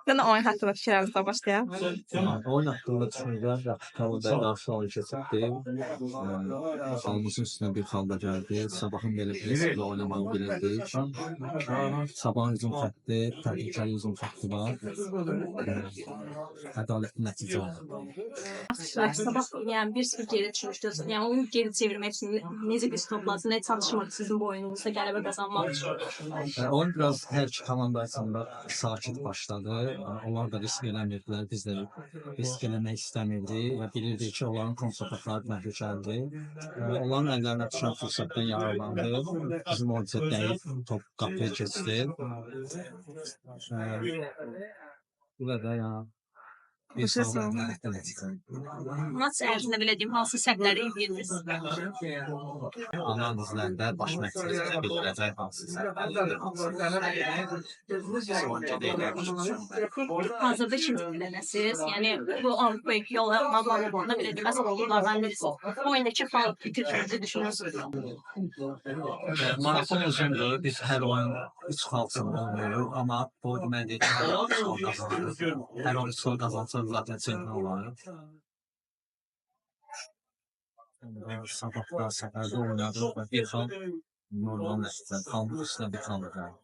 Sən oyun haqqında fikirlərinizlə başlayaq. Oyun haqqında düşüncəm yaxşı komandaya qarşı oyun keçirdi. Alımızın üstünə bir xalda gəldi. Sabahın belə presində oynamağı bilirdik. Sabahın hücum xətti, təhlükəli hücum xətti var. Ədalətli nəticə oldu. Sabah yəni 1-0 geri düşmüşdünüz. Yəni onu geri çevirmək üçün necə bir toplasın, nə çalışmaq sizin bu oyununuzda qələbə qazanmaq üçün? Oyun biraz hər iki komanda arasında sakit başladı. Onlar da risk eləmirdilər, biz də risk eləmək istəmirdik və bilirdik ki, onların kontratakları təhlükəlidir. Onların əllərinə düşən fürsətdən yararlandı. Bizim oyuncu dəyib top qapıya keçdi. Burada ya bir sağlam nəticə. Maç ərzində belə deyim, hansı səhvləri edirdiniz? Analizlərdə baş məqsədimizə bildirəcək hansı səhvləri. Hazırda ikinci pillədəsiz. Yəni bu Avropa yolu məqamında belə deyim, məsələn, onlardan birisi. Bu oyundakı faul itirişinizi düşünürsünüz? Marafon uzundur. Biz hər oyun 3 xalçın oynuyoruz. Amma bu demək deyil ki, hər oyun 3 xal qazanırız. Hər oyun 3 xal qazanırsa zaten çempion olarıq. Sabahda səfərdə oynadıq və bir xal normal nəticə. Xalın üstünə bir xal qaldı.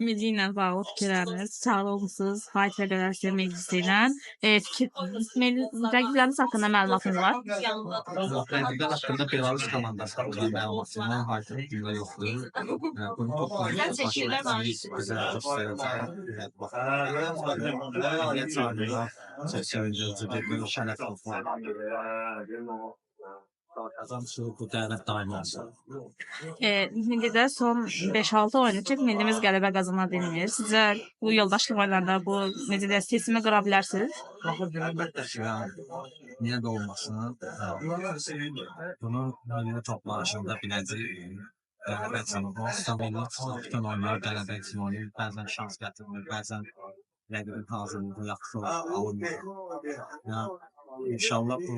Mecli ilə bağlı fikirləriniz, sağlı olmuşsunuz, Hayt və Qələrsiyyə meclisi ilə. Rəqibləriniz haqqında məlumatınız var? Rəqiblər haqqında Belarus komandası haqqında məlumatım var. Haytın gündə yoxdur. Bunu toplayıb başlayacağız. Bizə göstərəcək. Niyə çağırırlar? Çox sevindirici bir şərəf olsun. Kazançı bu dəvət daimi olsun. Millidə son 5-6 oyun üçün millimiz qələbə qazana bilmir. Sizə bu yoldaşlıq oyunlarında bu necə deyək, sesimi qıra bilərsiniz? Əlbəttə ki, niyə də olmasın? Bunu milli toplanışında biləcəyik. Qələbə üçün olsa milli bütün oyunlar qələbə üçün oynayır. Bəzən şans gətirmir, bəzən rəqibin hazırlığı yaxşı alınmır. İnşallah bu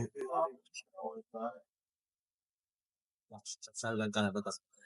yaxşı çəsərlə qələbə qazanır.